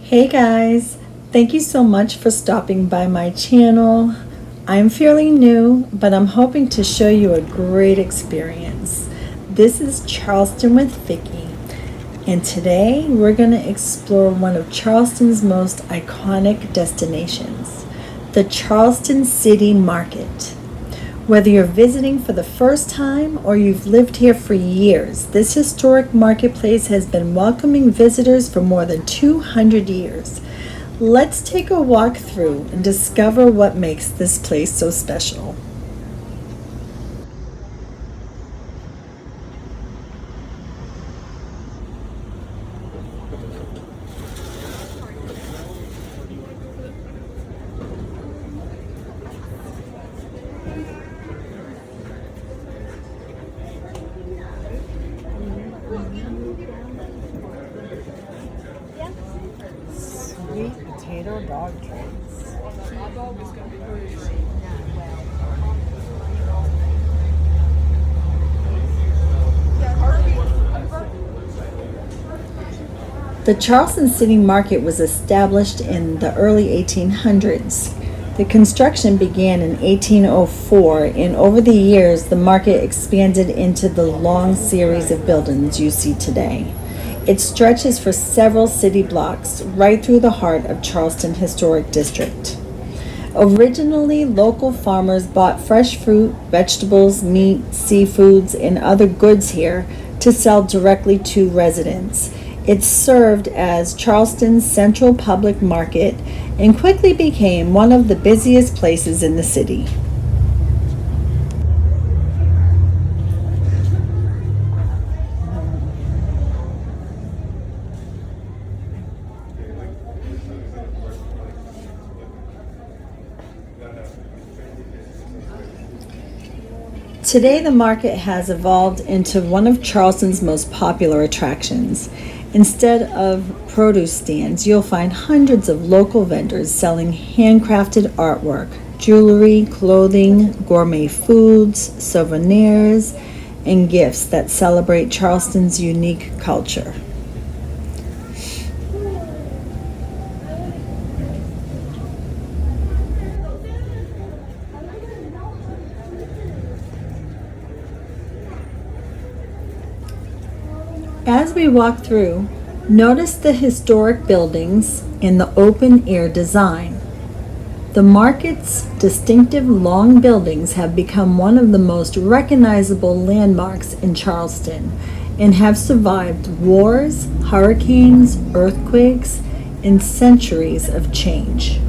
Hey guys, thank you so much for stopping by my channel. I'm fairly new, but I'm hoping to show you a great experience. This is Charleston with Vikki, and today we're going to explore one of Charleston's most iconic destinations, the Charleston City Market. Whether you're visiting for the first time or you've lived here for years, this historic marketplace has been welcoming visitors for more than 200 years. Let's take a walk through and discover what makes this place so special. Sweet potato dog treats. The Charleston City Market was established in the early 1800s. The construction began in 1804, and over the years, the market expanded into the long series of buildings you see today. It stretches for several city blocks right through the heart of Charleston Historic District. Originally, local farmers bought fresh fruit, vegetables, meat, seafoods, and other goods here to sell directly to residents. It served as Charleston's central public market and quickly became one of the busiest places in the city. Today, the market has evolved into one of Charleston's most popular attractions. Instead of produce stands, you'll find hundreds of local vendors selling handcrafted artwork, jewelry, clothing, gourmet foods, souvenirs, and gifts that celebrate Charleston's unique culture. As we walk through, notice the historic buildings and the open-air design. The market's distinctive long buildings have become one of the most recognizable landmarks in Charleston and have survived wars, hurricanes, earthquakes, and centuries of change.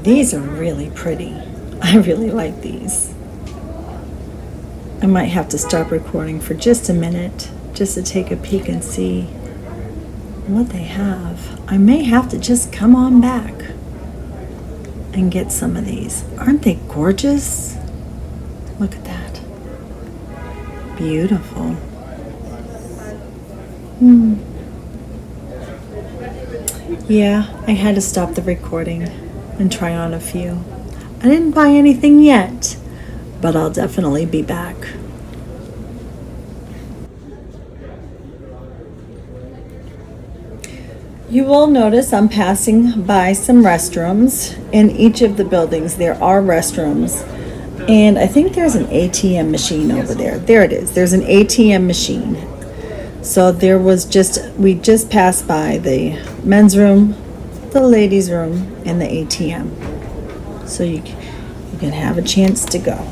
These are really pretty. I really like these. I might have to stop recording for just a minute just to take a peek and see what they have. I may have to just come on back and get some of these. Aren't they gorgeous? Look at that. Beautiful. Yeah, I had to stop the recording and try on a few. I didn't buy anything yet, but I'll definitely be back. You will notice I'm passing by some restrooms. In each of the buildings there are restrooms, and I think there's an ATM machine over there. There it is. There's an ATM machine. So we just passed by the men's room the ladies' room, and the ATM. So you can have a chance to go.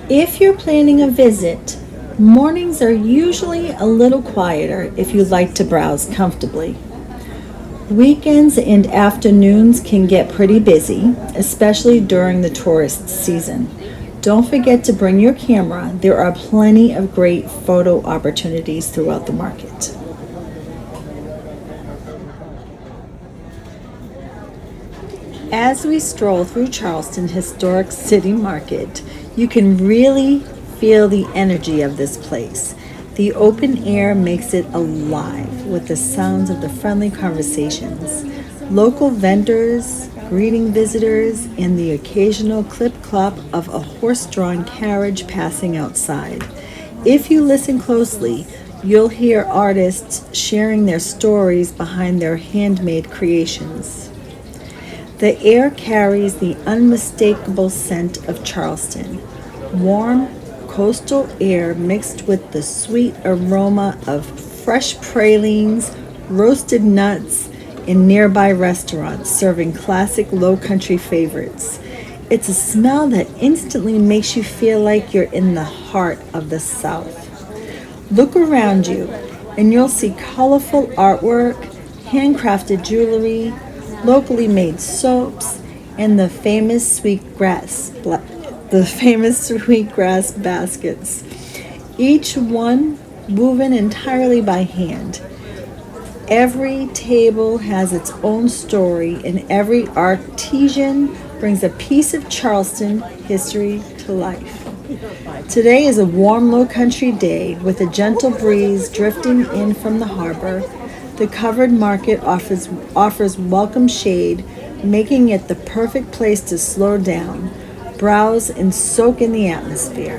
If you're planning a visit, mornings are usually a little quieter if you like to browse comfortably. Weekends and afternoons can get pretty busy, especially during the tourist season. Don't forget to bring your camera. There are plenty of great photo opportunities throughout the market. As we stroll through Charleston Historic City Market, you can really feel the energy of this place. The open air makes it alive with the sounds of the friendly conversations, local vendors greeting visitors, and the occasional clip-clop of a horse-drawn carriage passing outside. If you listen closely, you'll hear artists sharing their stories behind their handmade creations. The air carries the unmistakable scent of Charleston. Warm, coastal air mixed with the sweet aroma of fresh pralines, roasted nuts, and nearby restaurants serving classic low-country favorites. It's a smell that instantly makes you feel like you're in the heart of the South. Look around you, and you'll see colorful artwork, handcrafted jewelry, locally made soaps, and the famous sweetgrass baskets, each one woven entirely by hand. Every table has its own story, and every artisan brings a piece of Charleston history to life. Today is a warm low-country day with a gentle breeze drifting in from the harbor. The covered market offers welcome shade, making it the perfect place to slow down, browse, and soak in the atmosphere.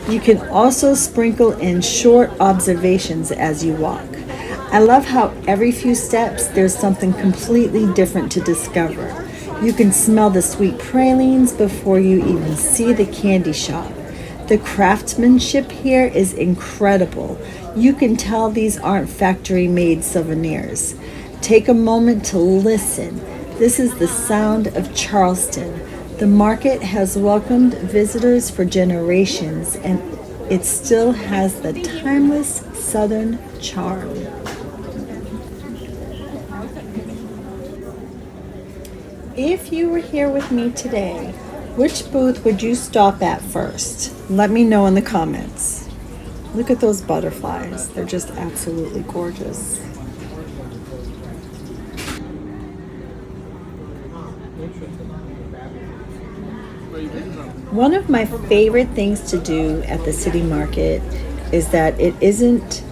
You can also sprinkle in short observations as you walk. I love how every few steps there's something completely different to discover. You can smell the sweet pralines before you even see the candy shop. The craftsmanship here is incredible. You can tell these aren't factory-made souvenirs. Take a moment to listen. This is the sound of Charleston. The market has welcomed visitors for generations, and it still has the timeless Southern charm. If you were here with me today, which booth would you stop at first? Let me know in the comments. Look at those butterflies. They're just absolutely gorgeous. One of my favorite things to do at the city market is that it isn't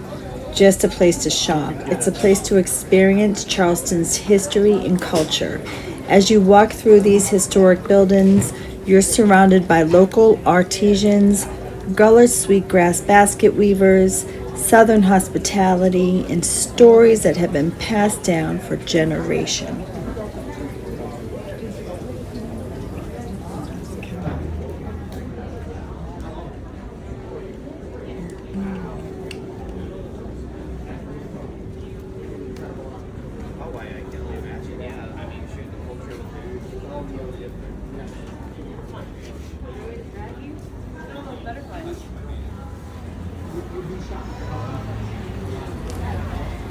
just a place to shop. It's a place to experience Charleston's history and culture. As you walk through these historic buildings, you're surrounded by local artisans, Gullah Sweetgrass basket weavers, Southern hospitality, and stories that have been passed down for generations.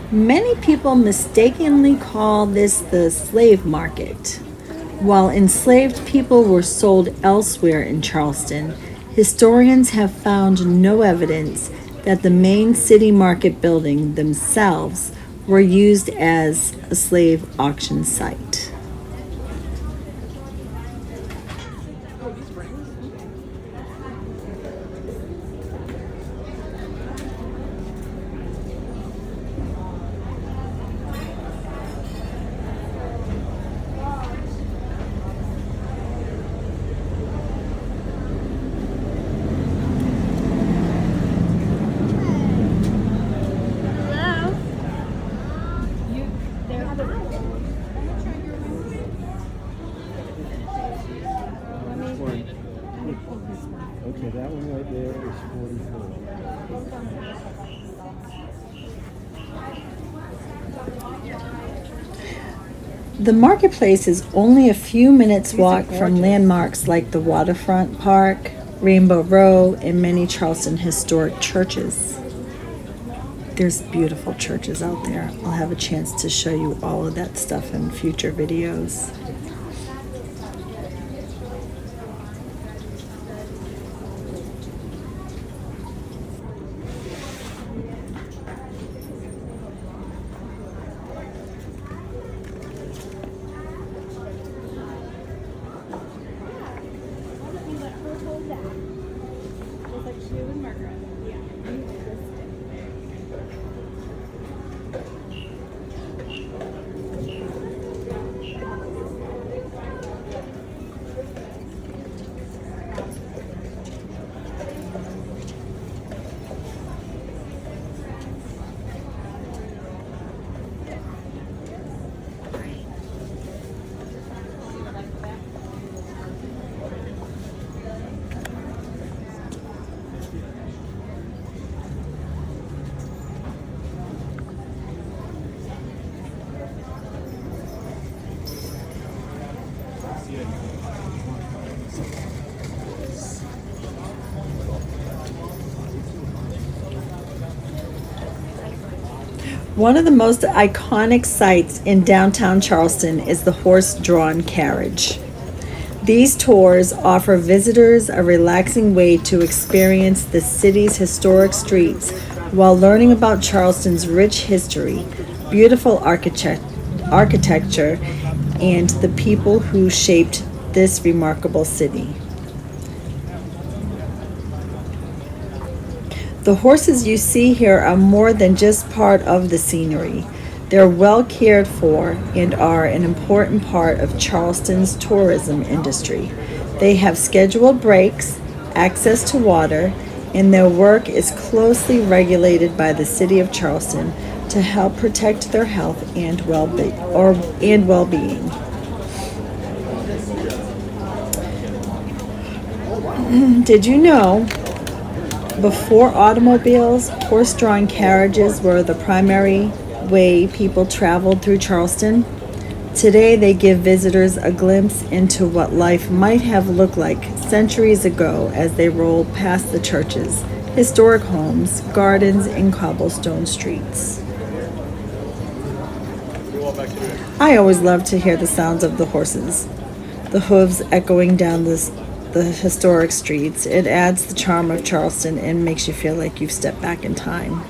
Many people mistakenly call this the slave market. While enslaved people were sold elsewhere in Charleston, historians have found no evidence that the main city market building themselves were used as a slave auction site. The marketplace is only a few minutes walk from landmarks like the Waterfront Park, Rainbow Row, and many Charleston historic churches. There's beautiful churches out there. I'll have a chance to show you all of that stuff in future videos. One of the most iconic sights in downtown Charleston is the horse-drawn carriage. These tours offer visitors a relaxing way to experience the city's historic streets while learning about Charleston's rich history, beautiful architecture, and the people who shaped this remarkable city. The horses you see here are more than just part of the scenery. They're well cared for and are an important part of Charleston's tourism industry. They have scheduled breaks, access to water, and their work is closely regulated by the City of Charleston to help protect their health and well-being. Did you know, before automobiles, horse-drawn carriages were the primary way people traveled through Charleston? Today, they give visitors a glimpse into what life might have looked like centuries ago as they roll past the churches, historic homes, gardens, and cobblestone streets. I always love to hear the sounds of the horses, the hooves echoing down the historic streets. It adds the charm of Charleston and makes you feel like you've stepped back in time.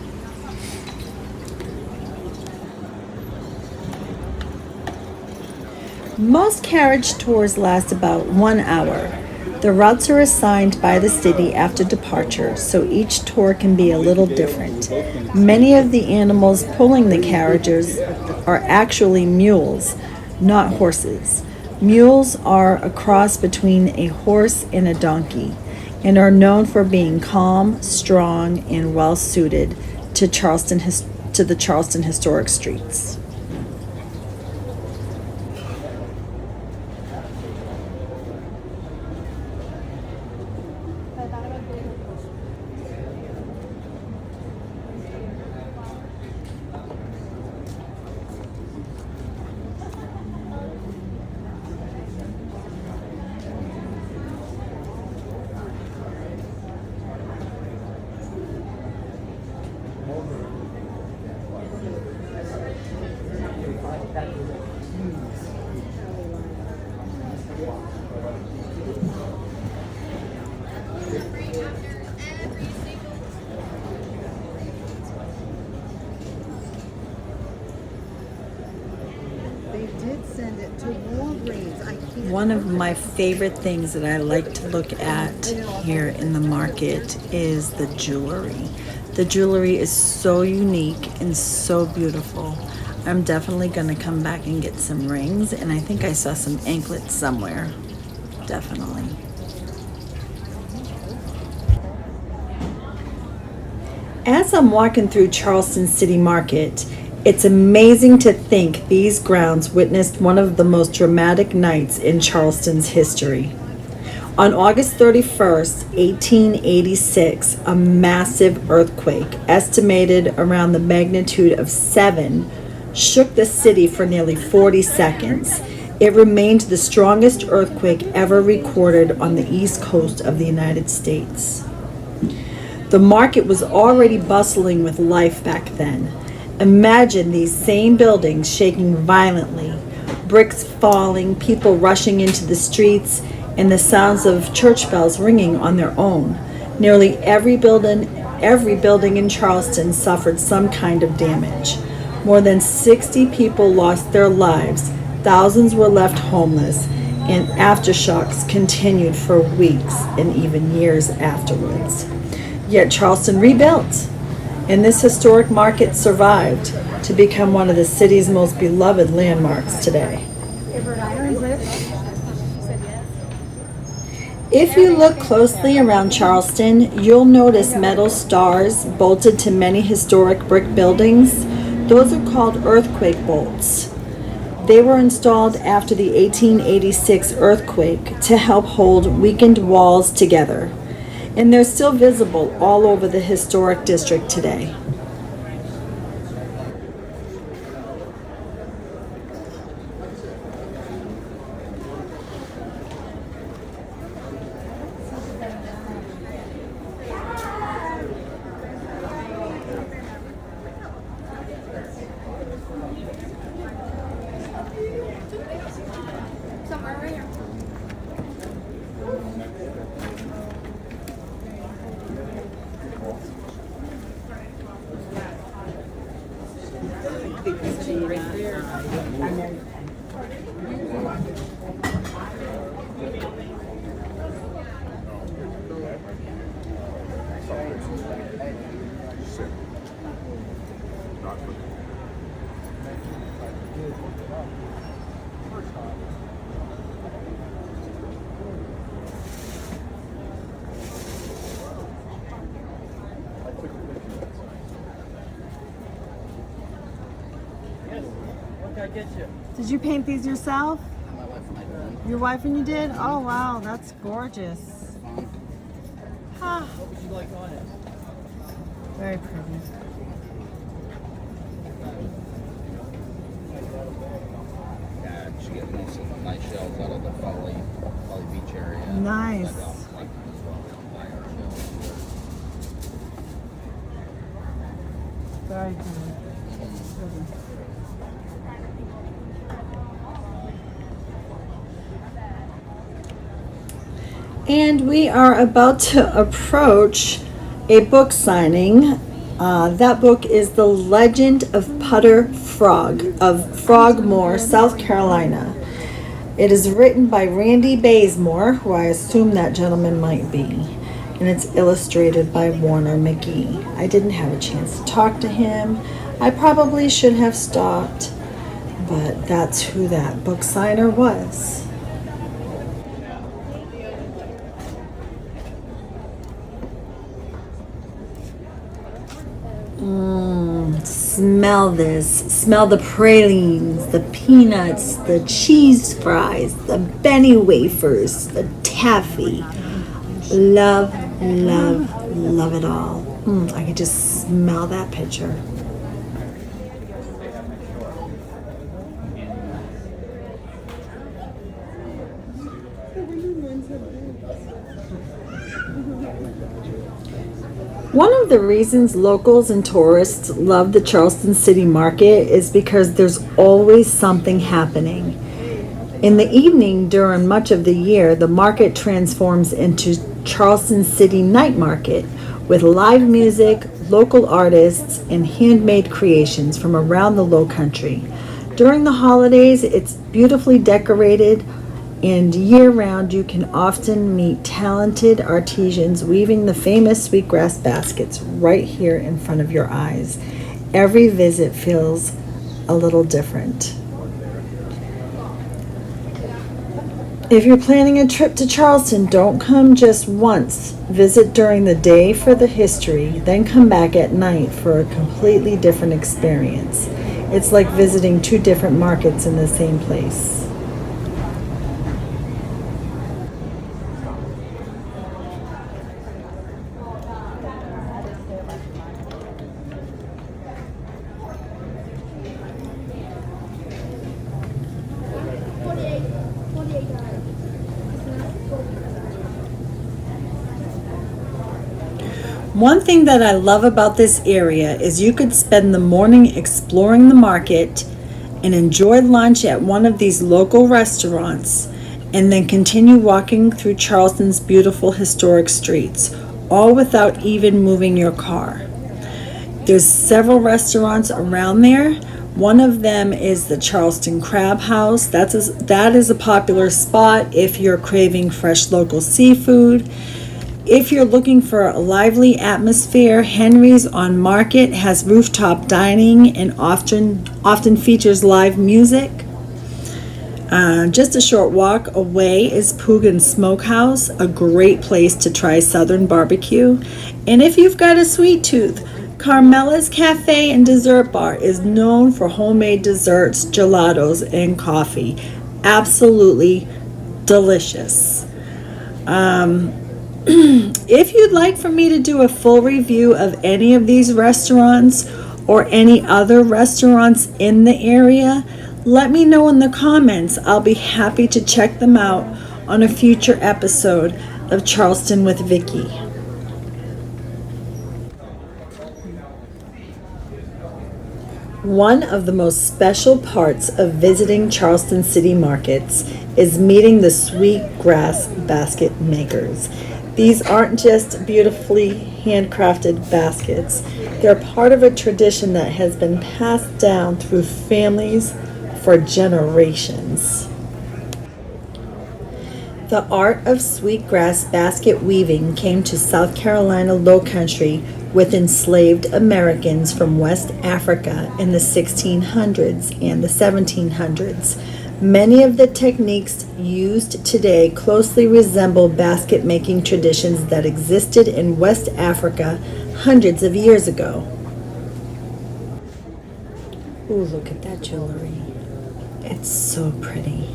Most carriage tours last about 1 hour. The routes are assigned by the city after departure, so each tour can be a little different. Many of the animals pulling the carriages are actually mules, not horses. Mules are a cross between a horse and a donkey, and are known for being calm, strong, and well suited to the Charleston historic streets. One of my favorite things that I like to look at here in the market is the jewelry. The jewelry is so unique and so beautiful. I'm definitely going to come back and get some rings, and I think I saw some anklets somewhere. Definitely. As I'm walking through Charleston City Market, it's amazing to think these grounds witnessed one of the most dramatic nights in Charleston's history. On August 31st, 1886, a massive earthquake, estimated around the magnitude of 7, shook the city for nearly 40 seconds. It remained the strongest earthquake ever recorded on the east coast of the United States. The market was already bustling with life back then. Imagine these same buildings shaking violently, bricks falling, people rushing into the streets, and the sounds of church bells ringing on their own. Nearly every building in Charleston suffered some kind of damage. More than 60 people lost their lives, thousands were left homeless, and aftershocks continued for weeks and even years afterwards. Yet Charleston rebuilt, and this historic market survived to become one of the city's most beloved landmarks today. If you look closely around Charleston, you'll notice metal stars bolted to many historic brick buildings. Those are called earthquake bolts. They were installed after the 1886 earthquake to help hold weakened walls together, and they're still visible all over the historic district today. Did you paint these yourself? My wife and I did. Your wife and you did? Oh wow, that's gorgeous. What would you like on it? Very pretty. Yeah, she get nice shells out of the Folly Beach area. Nice. Very good. And we are about to approach a book signing. That book is The Legend of Putter Frog of Frogmore, South Carolina. It is written by Randy Bazemore, who I assume that gentleman might be, and it's illustrated by Warner McGee. I didn't have a chance to talk to him. I probably should have stopped, but that's who that book signer was. Smell this. Smell the pralines, the peanuts, the cheese fries, the Benny wafers, the taffy. Love, love, love it all. I can just smell that picture. One of the reasons locals and tourists love the Charleston City Market is because there's always something happening. In the evening during much of the year, the market transforms into Charleston City Night Market with live music, local artists, and handmade creations from around the Low Country. During the holidays, it's beautifully decorated, and year-round you can often meet talented artisans weaving the famous Sweetgrass baskets right here in front of your eyes. Every visit feels a little different. If you're planning a trip to Charleston, don't come just once. Visit during the day for the history, then come back at night for a completely different experience. It's like visiting two different markets in the same place. One thing that I love about this area is you could spend the morning exploring the market and enjoy lunch at one of these local restaurants, and then continue walking through Charleston's beautiful historic streets, all without even moving your car. There's several restaurants around there. One of them is the Charleston Crab House. That is a popular spot if you're craving fresh local seafood. If you're looking for a lively atmosphere, Henry's on Market has rooftop dining and often features live music. Just a short walk away is Poogan Smokehouse, a great place to try Southern barbecue. And if you've got a sweet tooth, Carmela's Cafe and Dessert Bar is known for homemade desserts, gelatos, and coffee. Absolutely delicious. If you'd like for me to do a full review of any of these restaurants or any other restaurants in the area, let me know in the comments. I'll be happy to check them out on a future episode of Charleston with Vikki. One of the most special parts of visiting Charleston City Markets is meeting the Sweetgrass basket makers. These aren't just beautifully handcrafted baskets. They're part of a tradition that has been passed down through families for generations. The art of sweetgrass basket weaving came to South Carolina Lowcountry with enslaved Americans from West Africa in the 1600s and the 1700s. Many of the techniques used today closely resemble basket making traditions that existed in West Africa hundreds of years ago. Ooh, look at that jewelry. It's so pretty.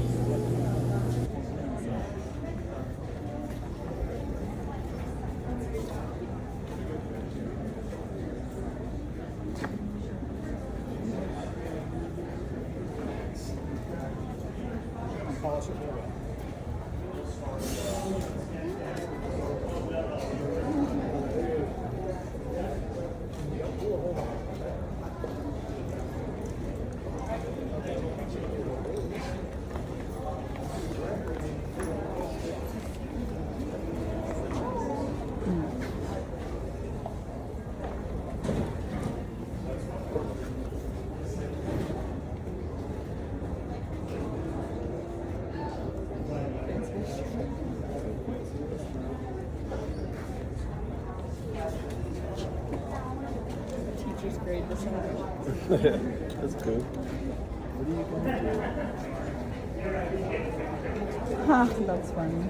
That's cool. What are you going to do? That's funny.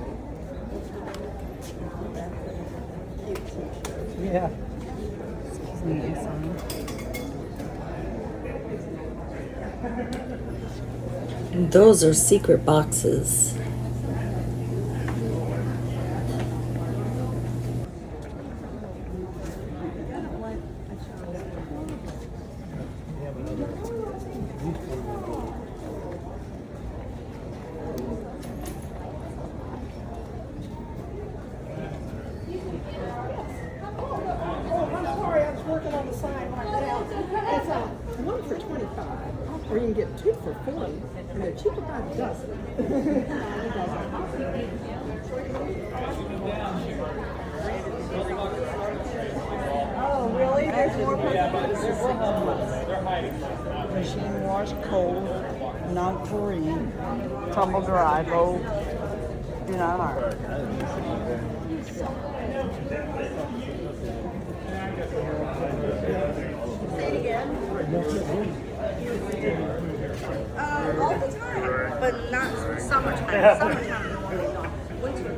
Yeah. Excuse me, I'm sorry. And those are secret boxes. Or you can get 2 for $40, and they're cheaper by the dozen. Oh, really? There's more machine wash, cold, non-chlorine, tumble dry, low, do not harm. All the time, but not summertime. Summertime, winter.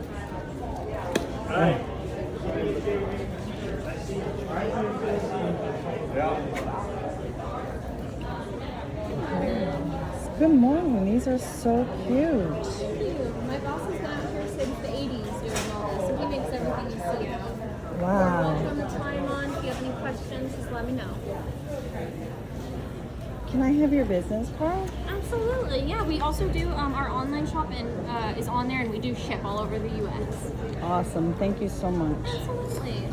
Good morning. These are so cute. Thank you. My boss has been out here since the 80s doing all this, so he makes everything you see out. Wow. Welcome to try them on. If you have any questions, just let me know. Can I have your business card? Absolutely. Yeah, we also do our online shop and is on there, and we do ship all over the U.S. Awesome. Thank you so much. Absolutely.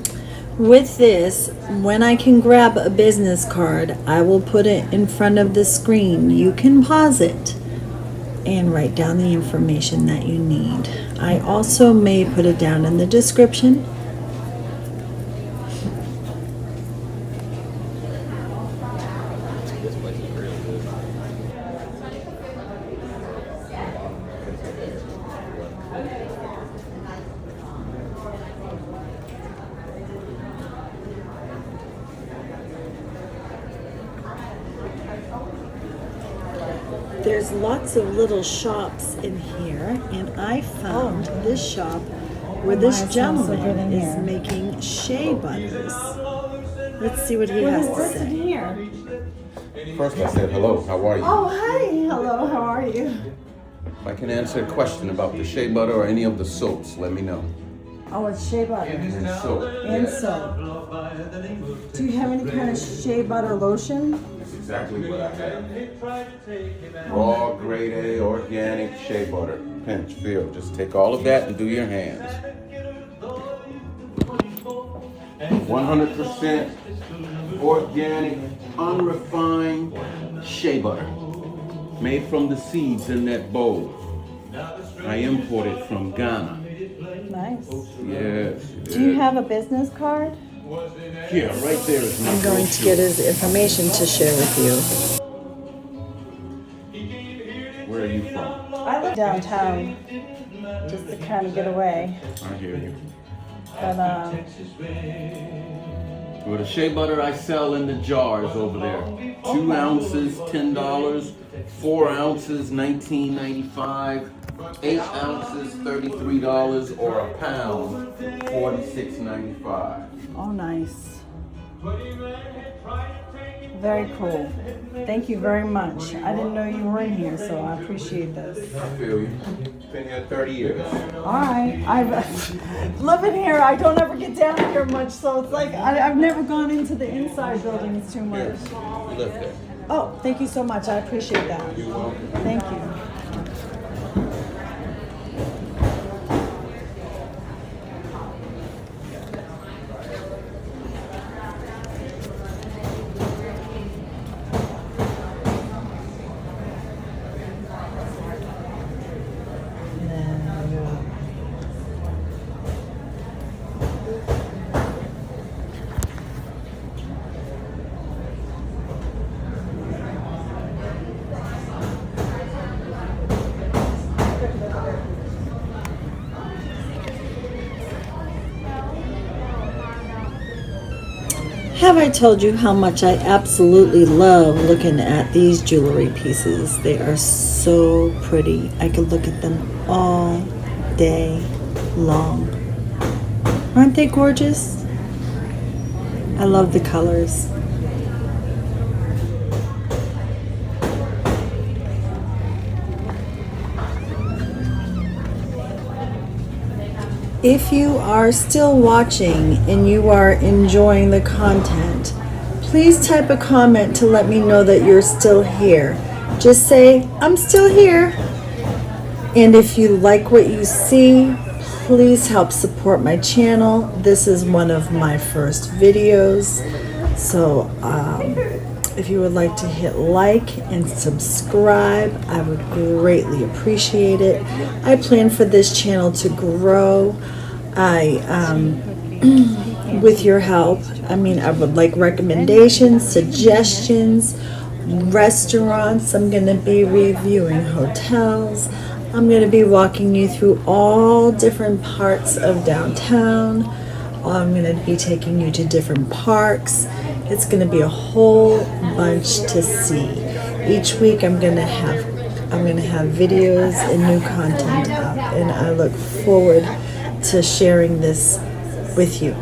With this, when I can grab a business card, I will put it in front of the screen. You can pause it and write down the information that you need. I also may put it down in the description. This place is really good. There's lots of little shops in here, and I found this shop where this my, it smells so good gentleman in is here. making shea butters. Let's see what he has to What's in say. here? First, I said hello. How are you? Oh, hi. Hello. How are you? If I can answer a question about the shea butter or any of the soaps, let me know. Oh, it's shea butter. And soap. And soap. Do you have any kind of shea butter lotion? That's exactly what I have. Raw, grade A, organic shea butter. Pinch, feel. Just take all of that and do your hands. 100% organic, unrefined shea butter. Made from the seeds in that bowl. I import it from Ghana. Nice. Yes. Do you have a business card? Yeah, right there is my I'm going to get his information to share with you. Where are you from? I live downtown, just to kind of get away. I hear you. But Well, the shea butter I sell in the jars over there. 2 ounces, $10. 4 ounces, $19.95. 8 ounces, $33, or a pound, $46.95. oh, nice. Very cool. Thank you very much. I didn't know you were in here, so I appreciate this. I feel you. Been here 30 years. All right. I've living here. I don't ever get down here much, so it's like I've never gone into the inside buildings too much. Yes, you live there. Oh, thank you so much. I appreciate that. You're welcome. Thank you. Have I told you how much I absolutely love looking at these jewelry pieces? They are so pretty. I could look at them all day long. Aren't they gorgeous? I love the colors. If you are still watching and you are enjoying the content, please type a comment to let me know that you're still here. Just say, I'm still here. And if you like what you see, please help support my channel. This is one of my first videos. So if you would like to hit like and subscribe, I would greatly appreciate it. I plan for this channel to grow. With your help, I would like recommendations, suggestions, restaurants. I'm going to be reviewing hotels. I'm going to be walking you through all different parts of downtown. I'm going to be taking you to different parks. It's going to be a whole bunch to see. Each week I'm going to have videos and new content up, and I look forward to sharing this with you.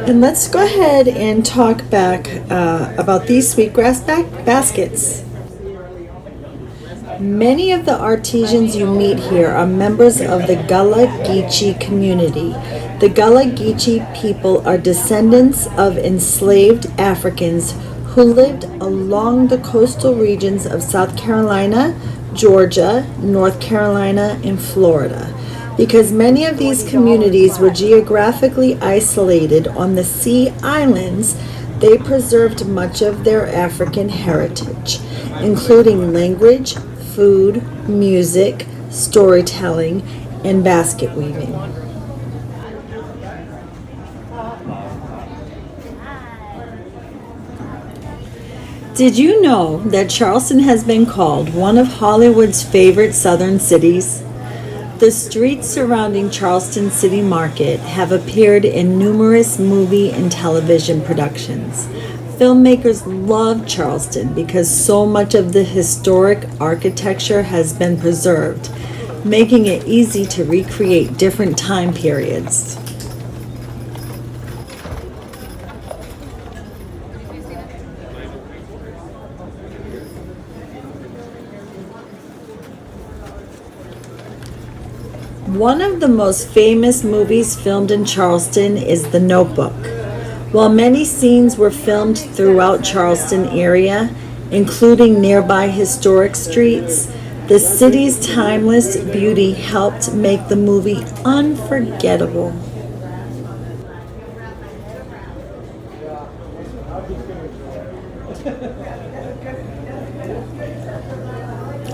And let's go ahead and talk back about these Sweetgrass baskets. Many of the artisans you meet here are members of the Gullah community. The Gullah people are descendants of enslaved Africans who lived along the coastal regions of South Carolina, Georgia, North Carolina, and Florida. Because many of these communities were geographically isolated on the sea islands, they preserved much of their African heritage, including language, food, music, storytelling, and basket weaving. Did you know that Charleston has been called one of Hollywood's favorite southern cities? The streets surrounding Charleston City Market have appeared in numerous movie and television productions. Filmmakers love Charleston because so much of the historic architecture has been preserved, making it easy to recreate different time periods. One of the most famous movies filmed in Charleston is The Notebook. While many scenes were filmed throughout Charleston area, including nearby historic streets, the city's timeless beauty helped make the movie unforgettable.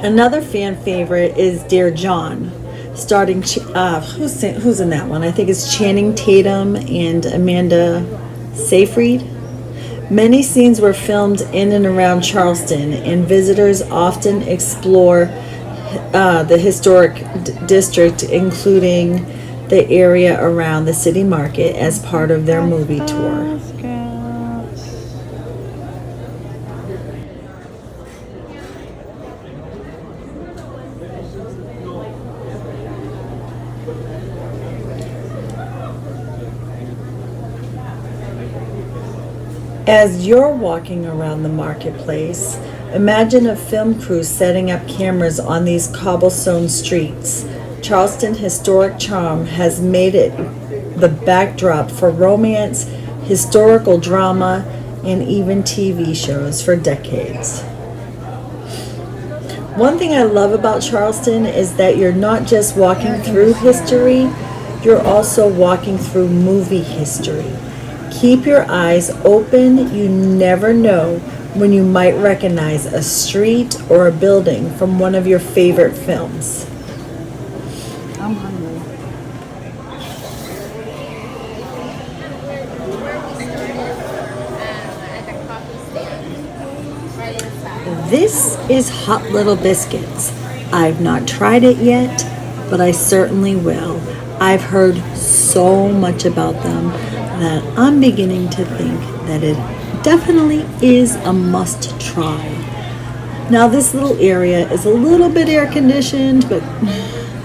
Another fan favorite is Dear John, starting who's in that one? I think it's Channing Tatum and Amanda Seyfried. Many scenes were filmed in and around Charleston, and visitors often explore the historic district, including the area around the city market, as part of their movie tour. As you're walking around the marketplace, imagine a film crew setting up cameras on these cobblestone streets. Charleston historic charm has made it the backdrop for romance, historical drama, and even TV shows for decades. One thing I love about Charleston is that you're not just walking through history, you're also walking through movie history. Keep your eyes open. You never know when you might recognize a street or a building from one of your favorite films. I'm hungry. At the coffee stand, right inside. This is Hot Little Biscuits. I've not tried it yet, but I certainly will. I've heard so much about them that I'm beginning to think that it definitely is a must try. Now this little area is a little bit air conditioned, but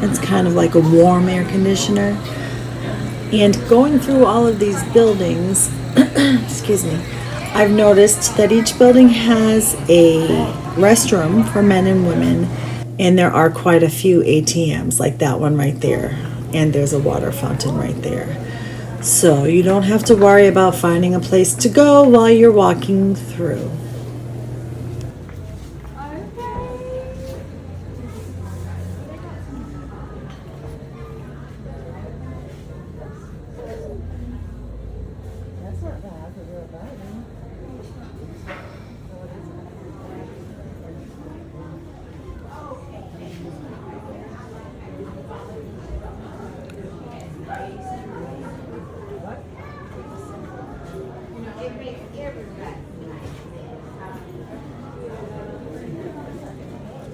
it's kind of like a warm air conditioner. And going through all of these buildings, excuse me, I've noticed that each building has a restroom for men and women, and there are quite a few ATMs, like that one right there. And there's a water fountain right there. So you don't have to worry about finding a place to go while you're walking through.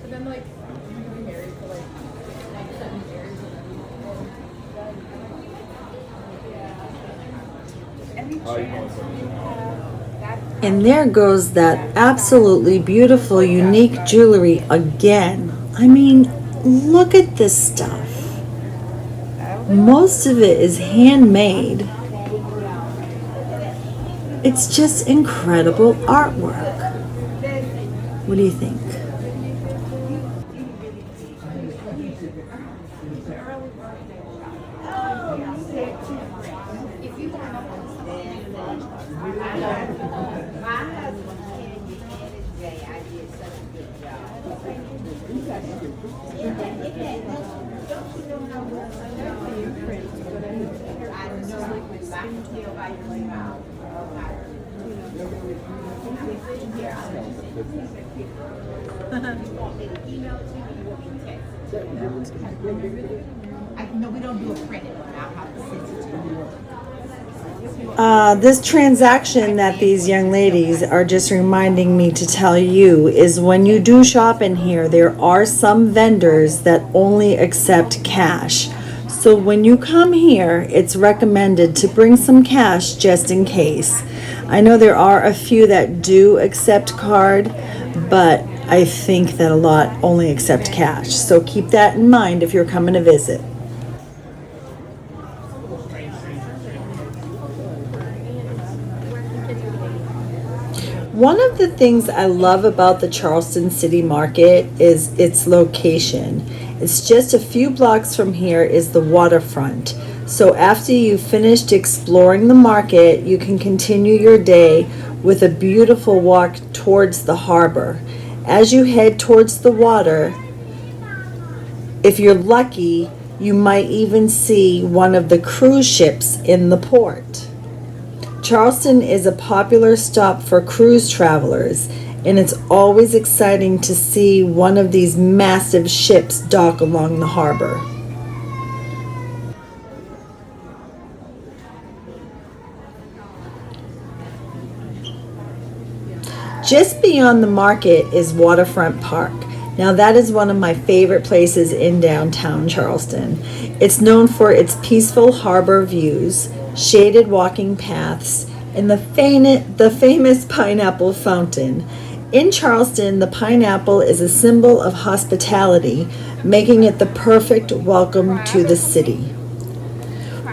And then like you've been married for like 7 years. And there goes that absolutely beautiful, unique jewelry again. I mean, look at this stuff. Most of it is handmade. It's just incredible artwork. What do you think? No, we don't do a credit, but I'll have to send it to you. This transaction that these young ladies are just reminding me to tell you is when you do shop in here, there are some vendors that only accept cash. So when you come here, it's recommended to bring some cash just in case. I know there are a few that do accept card, but I think that a lot only accept cash. So keep that in mind if you're coming to visit. One of the things I love about the Charleston City Market is its location. It's just a few blocks from here is the waterfront. So after you've finished exploring the market, you can continue your day with a beautiful walk towards the harbor. As you head towards the water, if you're lucky, you might even see one of the cruise ships in the port. Charleston is a popular stop for cruise travelers, and it's always exciting to see one of these massive ships dock along the harbor. Just beyond the market is Waterfront Park. Now that is one of my favorite places in downtown Charleston. It's known for its peaceful harbor views, shaded walking paths, and the famous pineapple fountain. In Charleston, the pineapple is a symbol of hospitality, making it the perfect welcome to the city.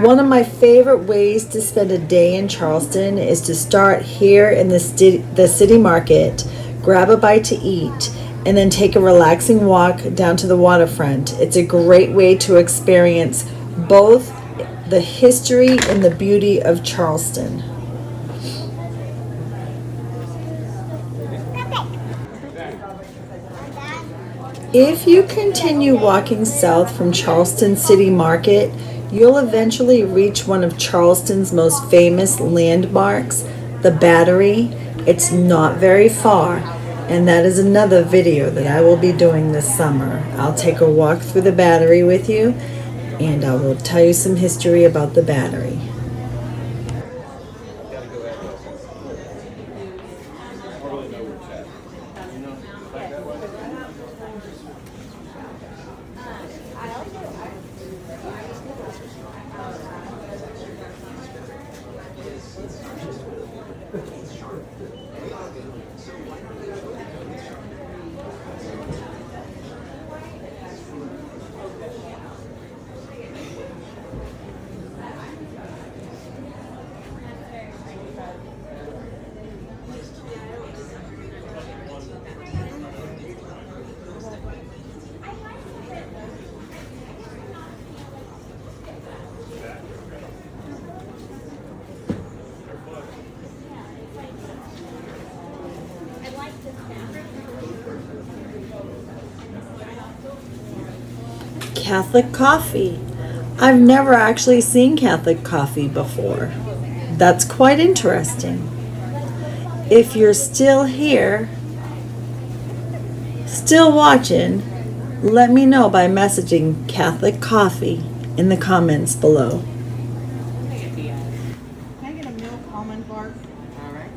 One of my favorite ways to spend a day in Charleston is to start here in the city market, grab a bite to eat, and then take a relaxing walk down to the waterfront. It's a great way to experience both the history and the beauty of Charleston. If you continue walking south from Charleston City Market, you'll eventually reach one of Charleston's most famous landmarks, the Battery. It's not very far, and that is another video that I will be doing this summer. I'll take a walk through the Battery with you, and I will tell you some history about the Battery. Catholic coffee. I've never actually seen Catholic coffee before. That's quite interesting. If you're still here, still watching, let me know by messaging Catholic coffee in the comments below. Can I get a milk almond bar? All right.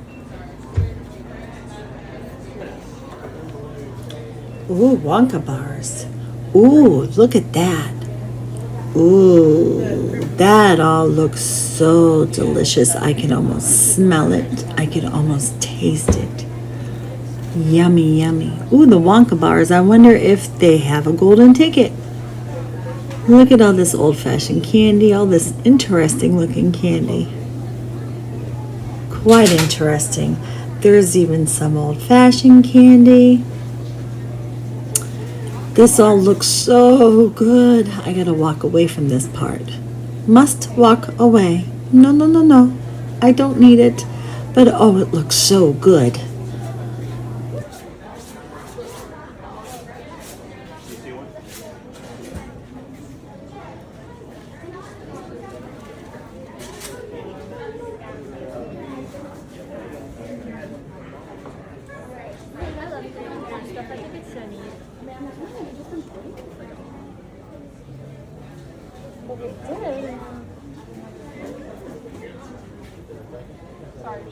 Ooh, Wonka bars. Ooh, look at that. Ooh, that all looks so delicious. I can almost smell it. I can almost taste it. Yummy, yummy. Ooh, the Wonka bars. I wonder if they have a golden ticket. Look at all this old-fashioned candy, all this interesting looking candy. Quite interesting. There's even some old-fashioned candy. This all looks so good. I gotta walk away from this part. Must walk away. No, no, no, no. I don't need it. But oh, it looks so good. stuff. I think it's so neat. Well, we did. Sorry.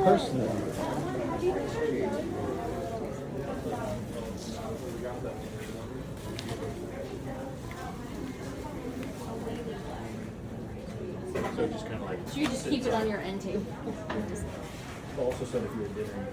Personally. So just kind of like. Should you just keep it on your end table? Also said if you were dinner.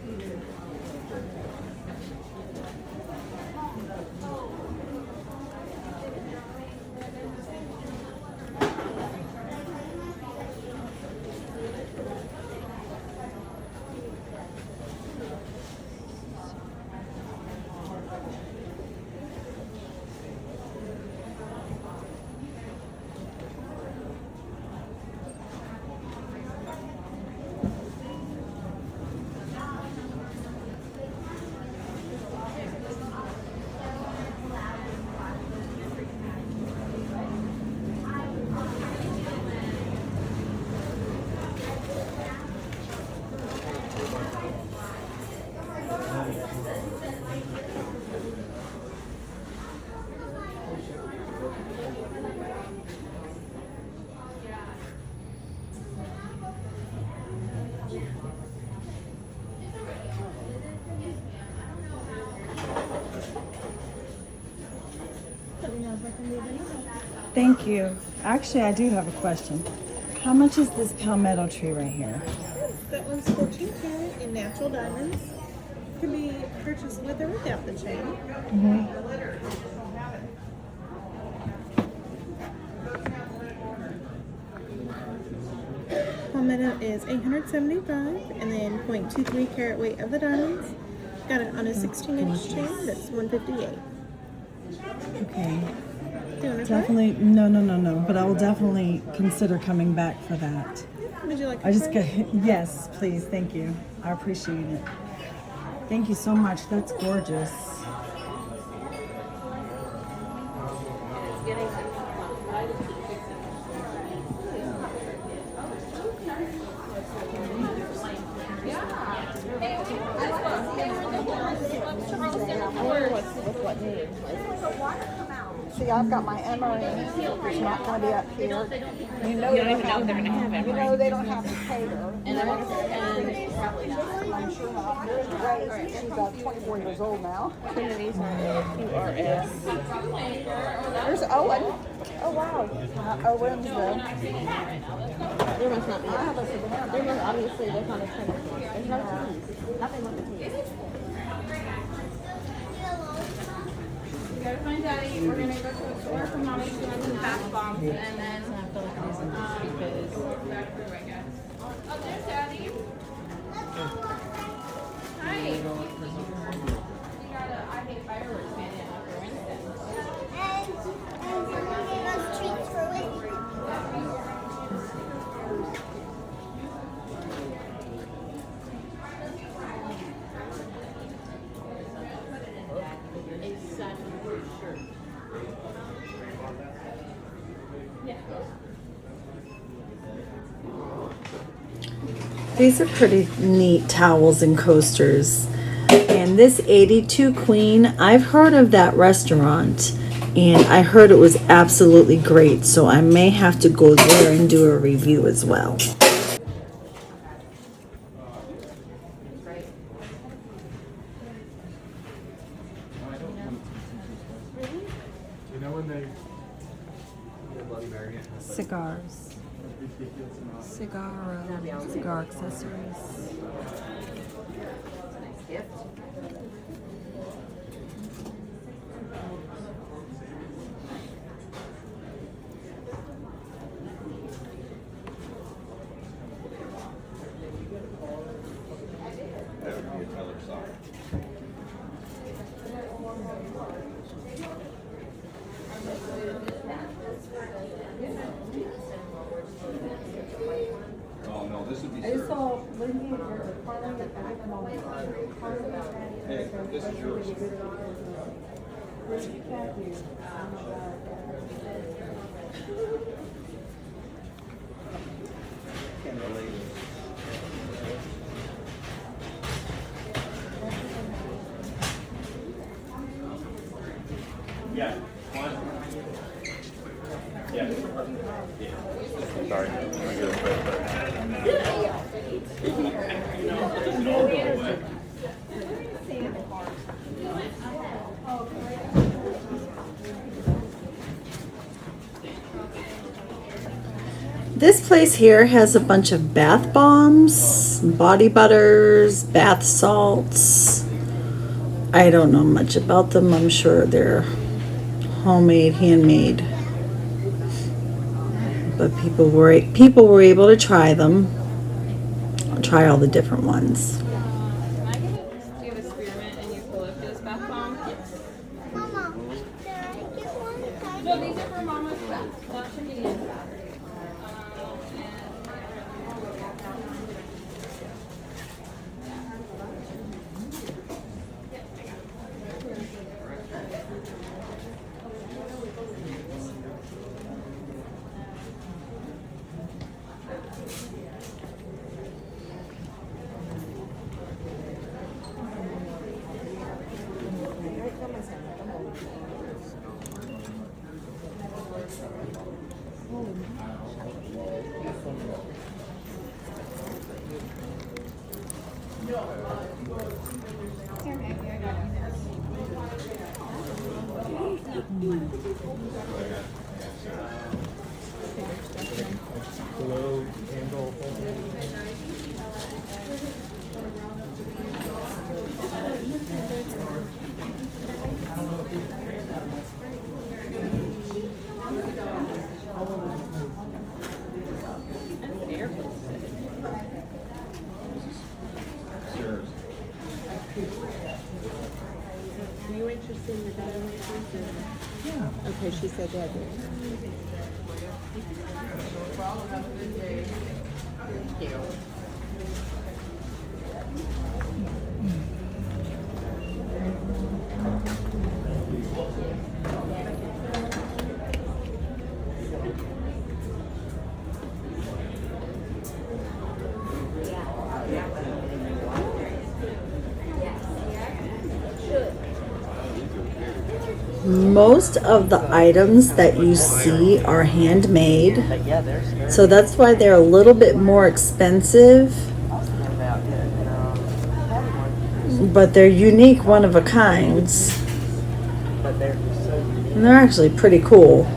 Thank you. Actually, I do have a question. How much is this palmetto tree right here? That one's 14 karat in natural diamonds. Can be purchased with or without the chain. Palmetto is 875, and then 0.23 carat weight of the diamonds. Got it on a 16-inch chain. That's 158. Okay. Do you want to try? Definitely, no. But I will definitely consider coming back for that. Would you like to I just try? get, yes, please, thank you. I appreciate it. Thank you so much. That's gorgeous. See, I've got my emeralds. It's not going to be up here. You know, they don't even know they're going to have it. You know, they don't have to cater. And I'm sure not. There's Grace. She's 24 years old now. These are QRS. There's Owen. Oh, wow. Owen's the... There must not be. There must obviously there's not a tennis. There's no tennis. Nothing with the tennis. Go find Daddy. We're gonna go to a store for Mommy to run some bath bombs, and then I feel like I'm using this because. Oh, there's Daddy. Hi. You got a I hate fireworks man in for Wednesday. And someone gave us treats for Wednesday. These are pretty neat towels and coasters. And this 82 Queen, I've heard of that restaurant and I heard it was absolutely great, so I may have to go there and do a review as well. You know when they Cigars. Cigar accessories. That would be a color sock. Oh no, this would be. Hey, this is yours. Yeah. Yeah. Sorry. This place here has a bunch of bath bombs, body butters, bath salts. I don't know much about them. I'm sure they're homemade, handmade. But people were able to try them. Try all the different ones. Can I get it? Do you have a spearmint and eucalyptus bath bomb? Mama, can I get one? No, these are for Mama's bath. That should be it. Glow candle. Are you interested in the decorations? Yeah. Okay, she said that. Most of the items that you see are handmade, so that's why they're a little bit more expensive, but they're unique, one of a kinds, and they're actually pretty cool.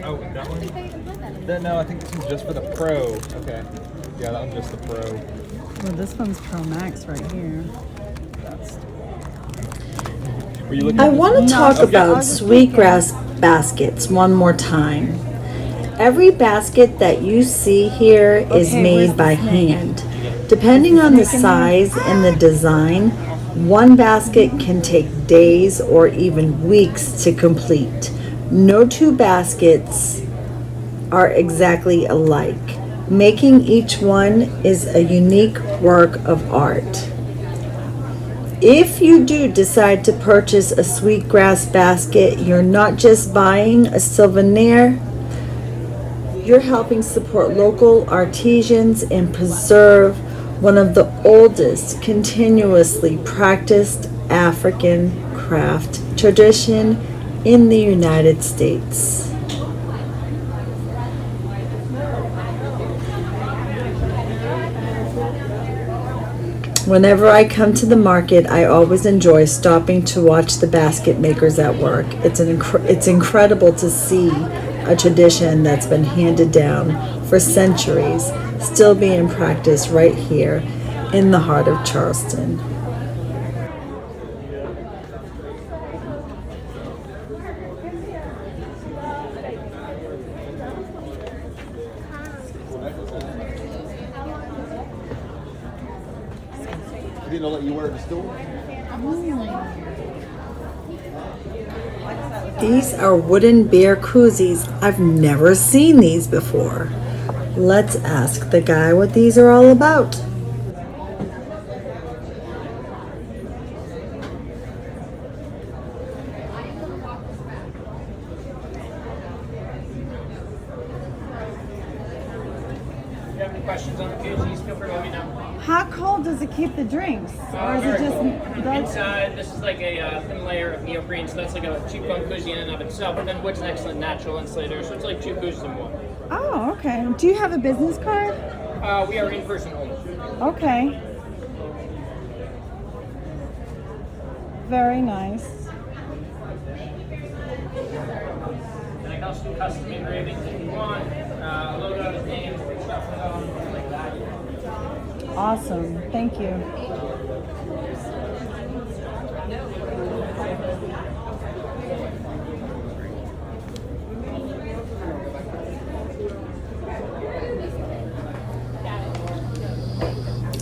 Oh, that one? No, I think this one's just for the Pro. Okay. Yeah, that one's just the Pro. Well, this one's Pro Max right here. Were you looking I at this want one? to talk Okay. about Sweetgrass baskets one more time. Every basket that you see here is Okay, where's made by the snake? hand. Depending on the snake in there? size and the design, one basket can take days or even weeks to complete. No two baskets are exactly alike. Making each one is a unique work of art. If you do decide to purchase a Sweetgrass basket, you're not just buying a souvenir, you're helping support local artisans and preserve one of the oldest continuously practiced African craft tradition in the United States. Whenever I come to the market, I always enjoy stopping to watch the basket makers at work. It's incredible to see a tradition that's been handed down for centuries still being practiced right here in the heart of Charleston. You know, let you wear it in the store. These are wooden bear koozies. I've never seen these before. Let's ask the guy what these are all about. If you have any questions on the koozies, feel free to let me know. How cold does it keep the drinks? Or is it just... Inside, this is like a thin layer of neoprene, so that's like a cheap foam koozie in and of itself. But then wood's an excellent natural insulator, so it's like 2 koozies in one. Oh, okay. Do you have a business card? We are in person only. Okay. Very nice. And I can also do custom engravings if you want. A logo of his name, stuff like that. Awesome. Thank you.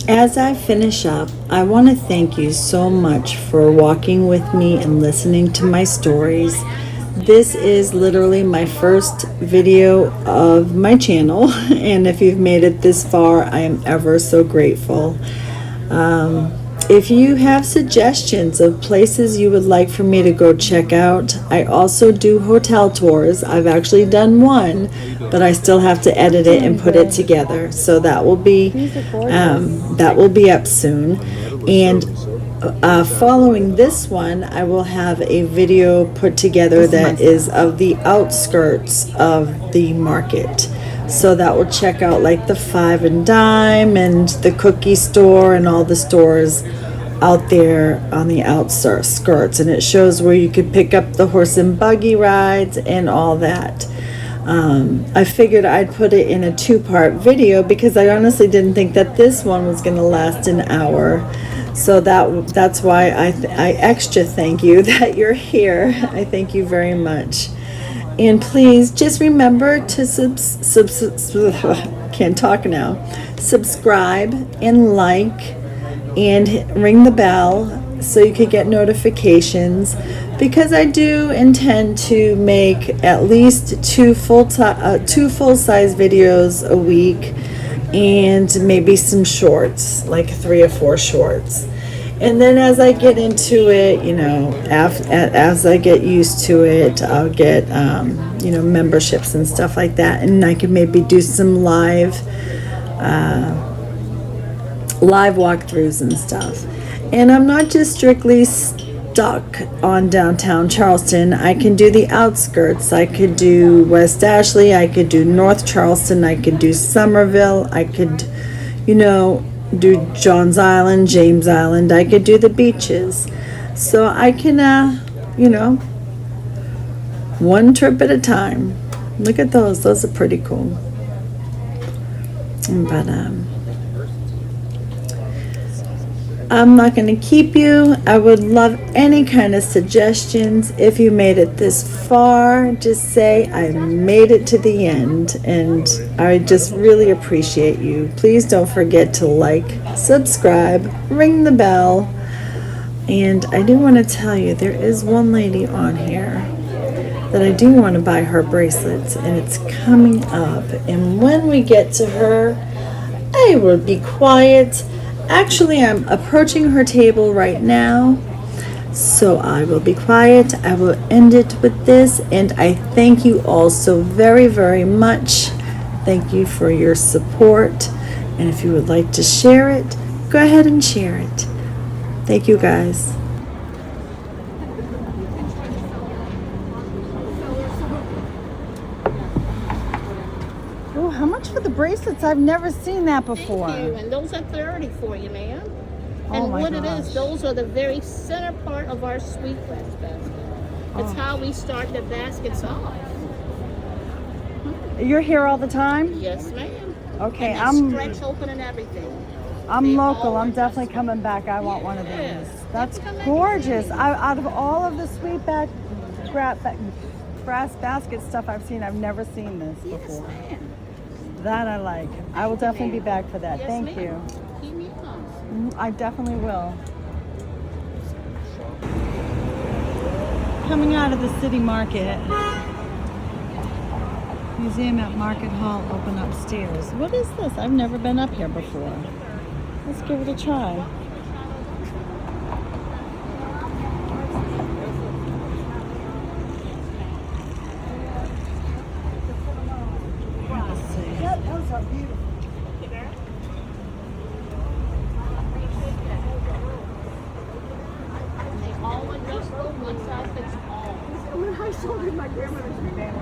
As I finish up, I want to thank you so much for walking with me and listening to my stories. This is literally my first video of my channel, and if you've made it this far, I am ever so grateful. If you have suggestions of places you would like for me to go check out, I also do hotel tours. I've actually done one, but I still have to edit it and put it together. So that will be up soon. And following this one, I will have a video put together that is of the outskirts of the market. So that will check out like the Five and Dime and the cookie store and all the stores out there on the outskirts, and it shows where you could pick up the horse and buggy rides and all that. I figured I'd put it in a 2-part video because I honestly didn't think that this one was going to last an hour. So that's why I extra thank you that you're here. I thank you very much. And please just remember to can't talk now. Subscribe and like and ring the bell so you can get notifications, because I do intend to make at least two full-size videos a week, and maybe some shorts, like 3 or 4 shorts. And then as I get into it, you know, as I get used to it, I'll get, you know, memberships and stuff like that. And I can maybe do some live walkthroughs and stuff. And I'm not just strictly stuck on downtown Charleston. I can do the outskirts. I could do West Ashley. I could do North Charleston. I could do Somerville. I could, you know, do Johns Island, James Island. I could do the beaches. So I can, you know, one trip at a time. Look at those. Those are pretty cool. But I'm not going to keep you. I would love any kind of suggestions. If you made it this far, just say I made it to the end, and I just really appreciate you. Please don't forget to like, subscribe, ring the bell. And I do want to tell you, there is one lady on here that I do want to buy her bracelets, and it's coming up. And when we get to her, I will be quiet. Actually, I'm approaching her table right now, so I will be quiet. I will end it with this, and I thank you all so very, very much. Thank you for your support, and if you would like to share it, go ahead and share it. Thank you, guys. Oh, how much for the bracelets? I've never seen that before. Thank you, and those are 30 for you, ma'am. Oh And my what it gosh. is, those are the very center part of our sweetgrass basket. It's how we start the baskets off. You're here all the time? Yes, ma'am. Okay, And I'm stretch open and everything. I'm They local. all I'm are definitely just- coming back. I want one of Yes, these. That's come back gorgeous. and Out of all of the brass basket stuff I've seen, I've never seen this Yes, before. ma'am. That I like. I will definitely be back for that. Yes, Thank ma'am. Keep me close. you. I definitely will. Coming out of the city market. Museum at Market Hall open upstairs. What is this? I've never been up here before. Let's give it a try. Let's see. Those are beautiful. They all adjustable, one size fits all. When I sold in my grandmother's family,